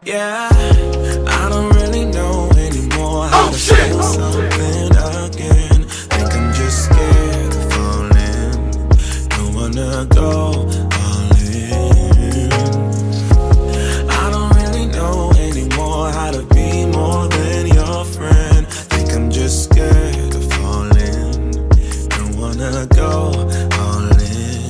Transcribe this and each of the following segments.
Yeah, I don't really know anymore how to feel something again. Think I'm just scared of falling. Don't wanna go all in. I don't really know anymore how to be more than your friend. Think I'm just scared of falling. Don't wanna go all in.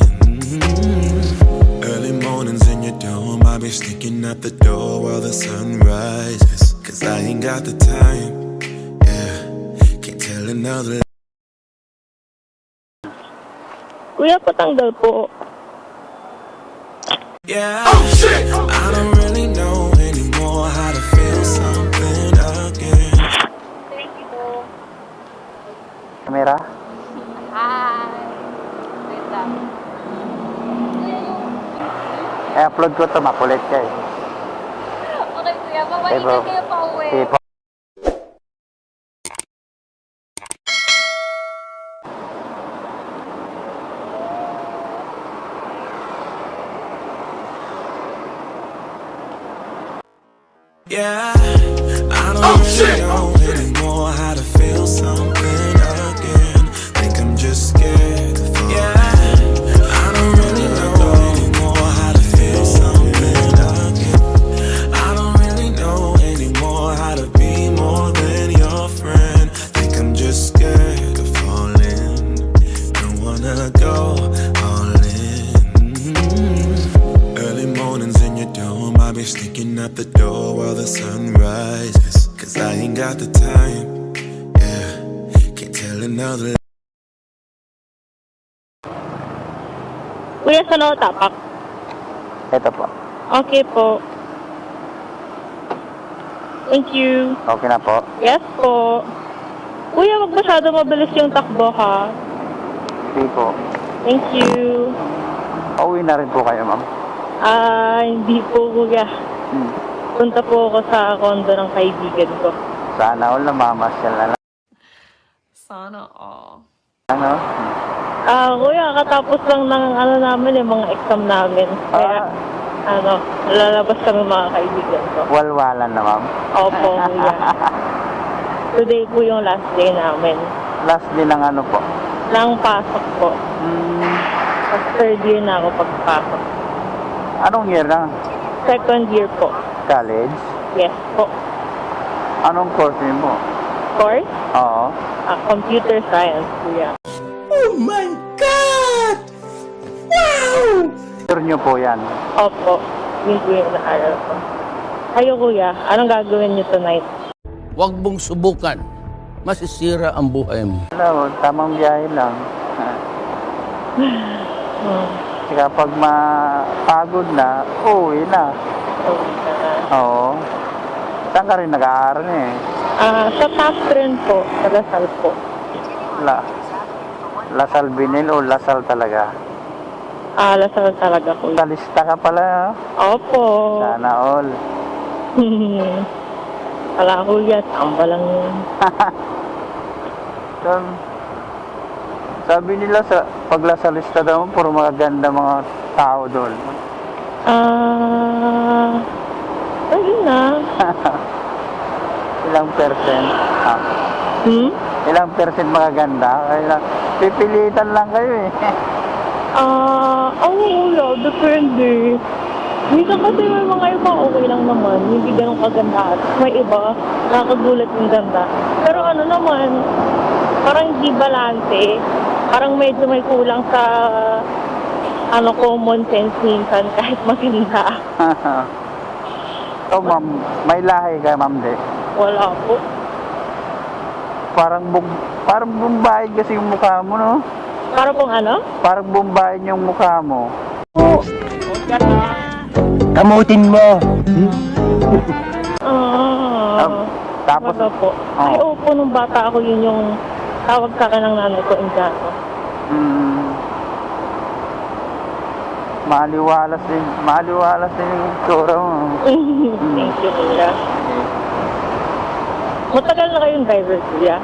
Early mornings in your dome, I'll be sneaking out the door while the sun rises. Cause I ain't got the time, yeah. Can't tell another. Kuya, patanggal po. Yeah, I don't really know anymore how to feel something again. Thank you po. Kamera? Hi. Wait lang. I-upload ko to, makulit ka eh. Okay, kuya. Okay, bro. Babalik kayo pa uwi. Okay po. Yeah, I don't really know anymore how to feel something again. Think I'm just scared of falling. Yeah, I don't really know anymore how to feel something again. I don't really know anymore how to be more than your friend. Think I'm just scared of falling. Don't wanna go all in. Early mornings in your dome, I'll be sneaking out the door while the sun rises. Cause I ain't got the time, yeah. Can't tell another. Kuya, saan ako tapak? Ito po. Okay po. Thank you. Okay na po. Yes po. Kuya, wag masyado mabilis yung takbo, ha? Sige po. Thank you. Pauwi na rin po kayo, ma'am. Hindi po, kuya. Punta po ako sa condo ng kaibigan ko. Sana all namamasyal na lang. Sana all. Ano? Kuya, katapos lang ng namin, yung mga exam namin. Kaya, lalabas kami mga kaibigan ko. Walwalan na, ma'am. Opo, kuya. Today po yung last day namin. Last din ng ano po? Nang pasok po. Pag third year na ako pagpasok. Anong year na? Second year po. College? Yes po. Anong course niyo mo? Course? Oo. Computer science, kuya. Oh my God! Wow! Sure niyo po yan. Opo. Yun po yung naaral ko. Kayo, kuya, anong gagawin niyo tonight? Huwag mong subukan. Masisira ang buhay mo. Hello, tamang biyahe lang. Kapag mapagod na, uwi na. Oo. Saan ka rin nag-aaral eh? Sa top rin po, sa Lasal po. Lasal Binil o Lasal talaga? Lasal talaga, kuya. Talista ka pala. Opo. Sana all. Wala, kuya. Tamba lang yun. Sabi nila sa paglasalista daw, puro magaganda mga tao doon. Ayun na. Ilang percent? Ilang percent magaganda? Kaya pipilitan lang kayo eh. Wala. Depende. Minsan kasi may mga iba okay lang naman. Hindi ganun kaganda. May iba, nakakagulat yung ganda. Pero ano naman, parang hindi balance. Parang medyo may kulang sa common sense minsan kahit maganda. So ma'am, may lahi ka ma'am de? Wala po. Parang bumbahin kasi yung mukha mo, no? Para pong ano? Parang bumbahin yung mukha mo. Kamutin mo! Tapos, Wala po. Ay, opo, nung bata ako, yun yung tawag sa akin ng nanay ko, Indiano. Maliwalas din yung tsura mo. Thank you, kuya. Matagal na kayong driver, kuya?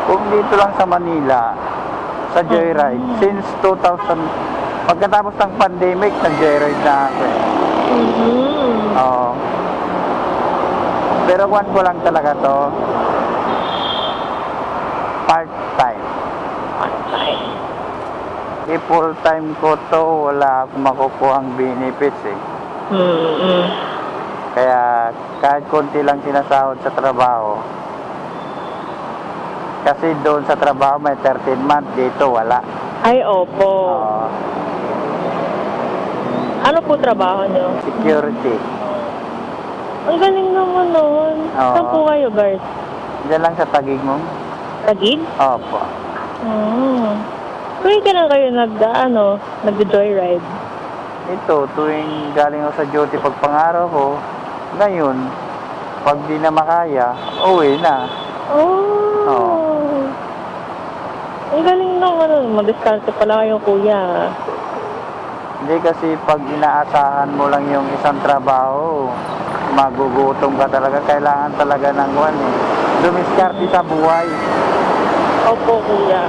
Kung dito lang sa Manila, sa Joyride, since 2000, pagkatapos ng pandemic, nag-joyride na ako eh. Oo. Pero kwan ko lang talaga to. Part-time. Part-time. Full-time ko to, wala akong makukuhang benefits eh. Mm-mm. Kaya kahit konti lang sinasahod sa trabaho. Kasi doon sa trabaho may 13 months, dito wala. Ay, opo. Oo. Ano po trabaho niyo? Security. Ang galing naman nun. Oo. Saan po kayo, Bert? Diyan lang sa Taguig mo? Tagig? Opo. Tuwing ka lang kayo nag-joyride. Ito, tuwing galing ako sa duty pagpangaraw ko, ngayon, pag di na makaya, uwi na. Oh. Oo. Ang galing naman. Madiskarte pala kayo, kuya. Hindi kasi pag inaasahan mo lang yung isang trabaho, magugutom ka talaga. Kailangan talaga ng dumiskarte sa buhay. Opo, kuya.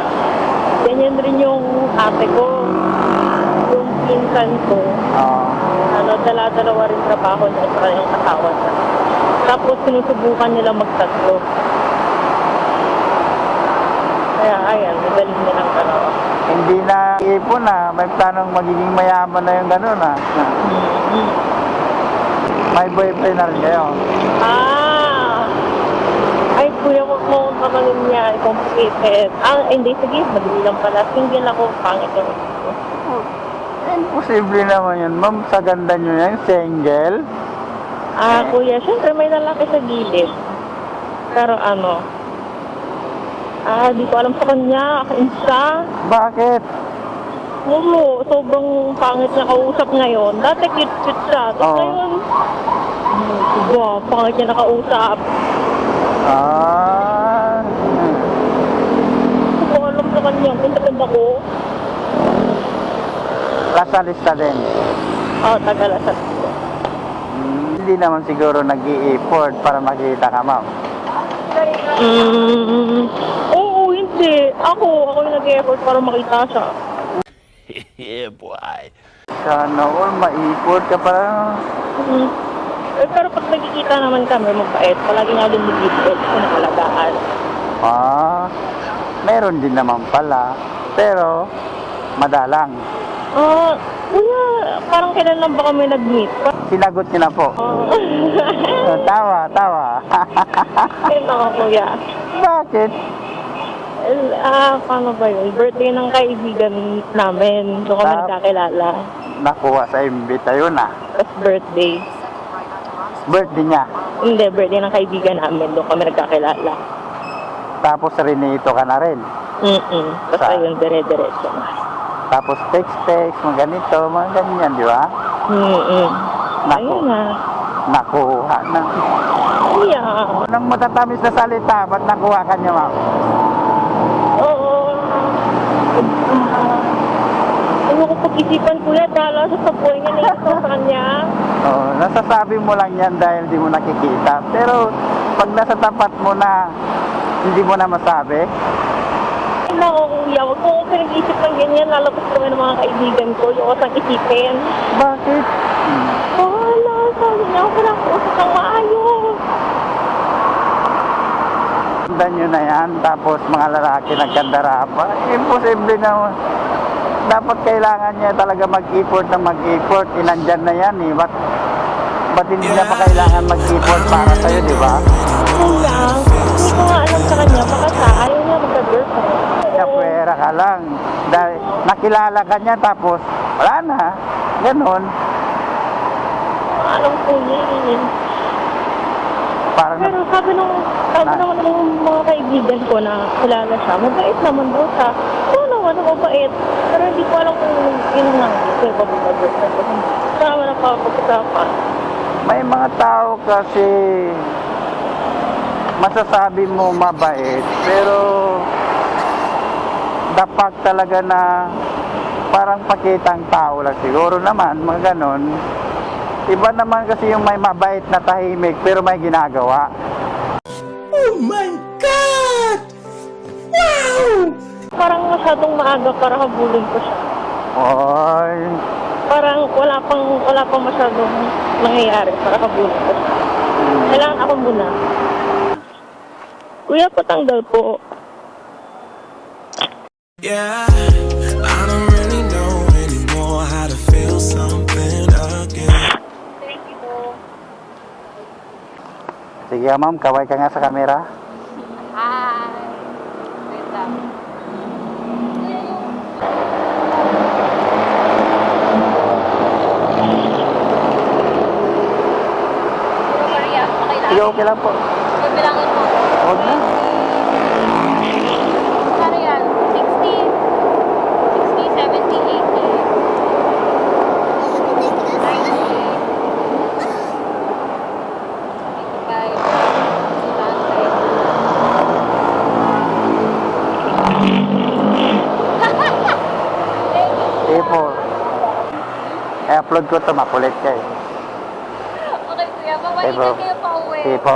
Ganyan rin yung ate ko. Yung pinsan ko. Oo. Dala-dalawa rin trabaho niya sa kanyang asawa niya. Tapos sinusubukan nila magtatlo. Kaya ayan, magaling nilang dalawa. Hindi na ipon na, may planong magiging mayaman na yung gano'n ah. May boyfriend na rin kayo. Ay, kuya, wag mo akong kamalin niya. Complicated. Hindi, sige, madali lang pala. Single ako, pangit yung ito. Imposible naman yun. Ma'am, sa ganda nyo yan, single. Kuya, syempre may lalaki sa gilid. Pero di ko alam sa kanya. Kainsa. Bakit? Oo, sobrang pangit niya kausap ngayon. Dati cute-cute siya. Tapos Oo. ngayon, pangit niya nakausap. Hindi ko alam sa kanya. Ganda-ganda ko. Lasalista din. Tagalasat. Hindi naman siguro nag-i-effort para makita ka, ma'am. Oo, hindi. Ako yung nag-effort para makita siya. Yeah, boy. Sana all, ma-effort ka para. Pero pag nagkikita naman kami, mabait. Palagi nga lumilipot sa nakalagaan. Meron din naman pala. Pero, madalang. Kuya, parang kailan lang ba kami nag-meet? Sinagot niyo na po. Tawa. Kailan ako, kuya? Bakit? Paano ba yun? Birthday ng kaibigan namin. Doon kami nagkakilala. Nakuha sa imbita yun ah. Tapos birthday. Birthday niya. Hindi, birthday ng kaibigan namin. Doon kami nagkakilala. Tapos rinito ka na rin. Tapos ayun, dire-diretso na. Tapos text, mga ganito, mga ganyan, di ba? Ayun na. Nakuha na. Yeah. Nang matatamis na salita, ba't nakuha ka niya, ma'am? Oo. Ano ko pag-isipan, kuya, dahil sa buhay niya na ito sa kanya. Oo, nasasabi mo lang yan dahil di mo nakikita. Pero pag nasa tapat mo na, hindi mo na masabi. Ay, naku, kuya, huwag mo akong pinag-isip ng ganyan. Lalabas kami ng mga kaibigan ko. Yung kasang isipin. Bakit? Wala, sabi niya ako lang usap ng maayos. Tanda nyo na yan, tapos mga lalaki nagkandara pa. Imposible na. Dapat kailangan niya talaga mag-effort na mag-effort. Inandyan na yan eh. Ba't hindi niya pa kailangan mag-effort para sa'yo, di ba? Kuya, hindi ko nga alam sa kanya. Baka ayaw niya magka-girlfriend. Kapwera ka lang. Dahil nakilala ka niya tapos wala na. Ganon. Alam ko yun. Parang Pero sabi naman ng mga kaibigan ko na kilala siya, mabait naman daw siya. Oo naman, mabait. Pero hindi ko alam kung yun lang. Kasi pag-girlfriend ko. Sama na pag-usapan. may mga tao kasi masasabi mo mabait, pero dapat talaga na parang pakitang tao lang siguro naman, mga ganon. Iba naman kasi yung may mabait na tahimik pero may ginagawa. Oh my God! Wow! Parang masyadong maaga para habulin ko siya. Oy, parang wala pang masyadong nangyayari para kabulat ko. Kailangan ako muna. Kuya, patanggal po. Yeah, I don't really know anymore how to feel something again. Sige ma'am, kaway ka nga sa camera. Hi. Wait lang. Puro Maria, okay lang. Sige, okay lang po. Bibilangin mo. Huwag na. Ano yan? 60, 70, 80. 95, Sige po. I-upload ko to, makulit ka eh. Okay, kuya. Sige po. Mamaingat kayo pa uwi. Sige po.